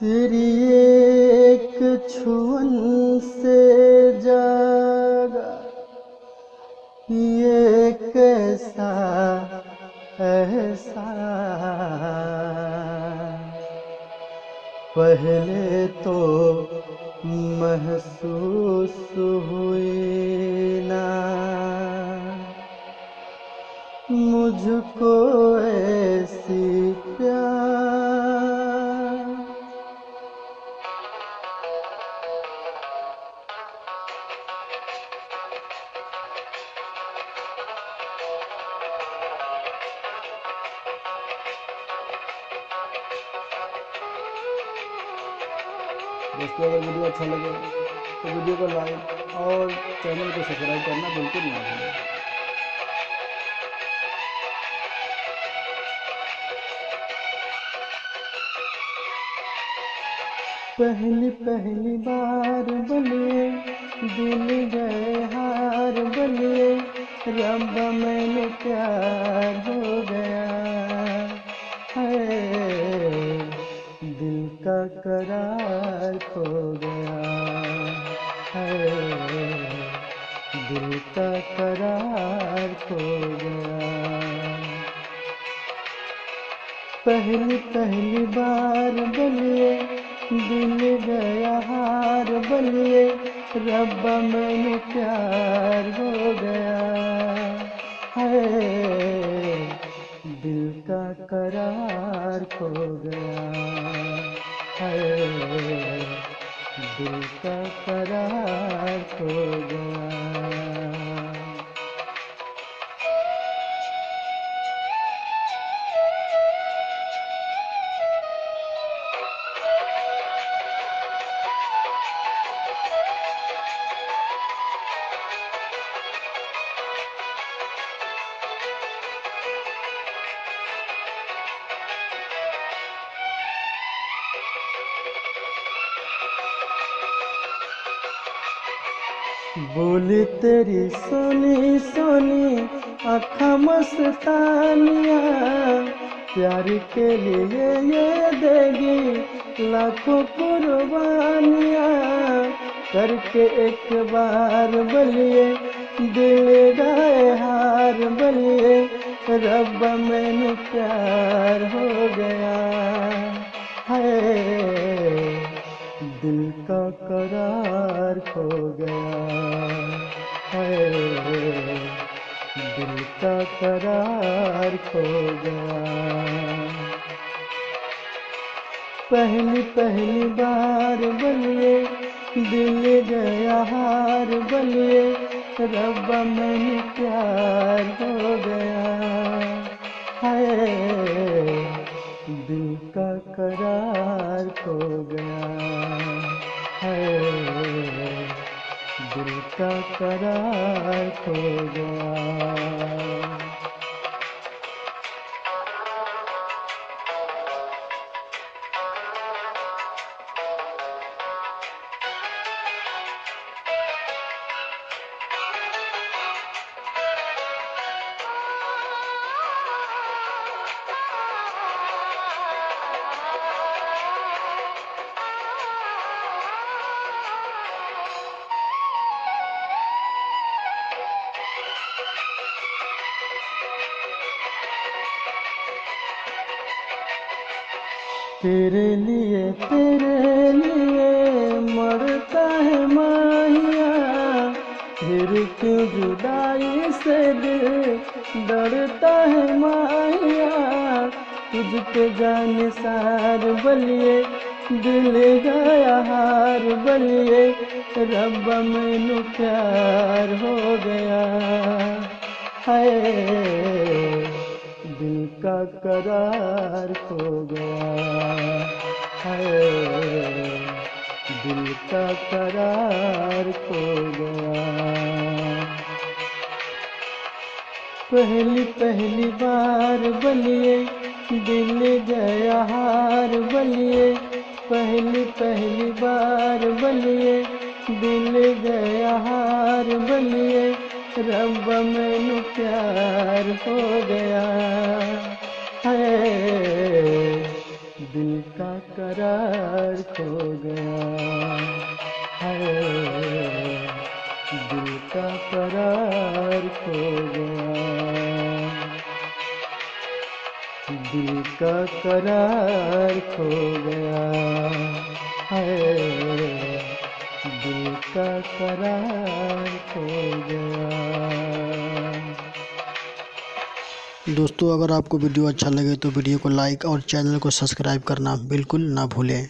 तेरी एक छुअन से जागा ये कैसा एहसास। पहले तो महसूस हुई ना मुझको ऐसी प्यार। दोस्तों अगर वीडियो अच्छा लगे तो वीडियो को लाइक और चैनल को सब्सक्राइब करना बिल्कुल ना भूलें। पहली पहली बार बलिए दिल गए हार बलिए रब्बा मैंने प्यार हो गया है। दिल का करार खो गया है। दिल का करार खो गया। पहली पहली बार बलिए दिल गया हार बलिए रब्बा मैंने प्यार हो गया है। दिल का करार खो गया है। दिल का करार खो गया। बोली तेरी सोनी सोनी आँखा मस्तानिया प्यार के लिए ये देगी लाखों कुर्बानियाँ। करके एक बार बलिए दिल गए हार बलिए रब्बा मैंने प्यार हो गया है। दिल का करार खो गया है। दिल का करार खो गया। पहली पहली बार बलिए दिल गया हार बलिए रब्बा मैंने प्यार हो गया है। दिल का करार खो गया है। दिल का करार खो गया। तेरे लिए मरता है माहिया फिर क्यों जुदाई से दिल डरता है माहिया। तुझ पे जान सार बलिए दिल गया हार बलिए रब्बा मैनू प्यार हो गया है। दिल का करार खो गया है। दिल का करार खो गया। पहली पहली बार बलिए दिल गया हार बलिए पहली पहली बार बलिए दिल गया हार बलिए रब्बा मैनू प्यार हो गया है। दिल का करार खो गया है, दिल का करार खो गया, दिल का करार खो गया है, दिल का करार खो गया। दोस्तों अगर आपको वीडियो अच्छा लगे तो वीडियो को लाइक और चैनल को सब्सक्राइब करना बिल्कुल ना भूलें।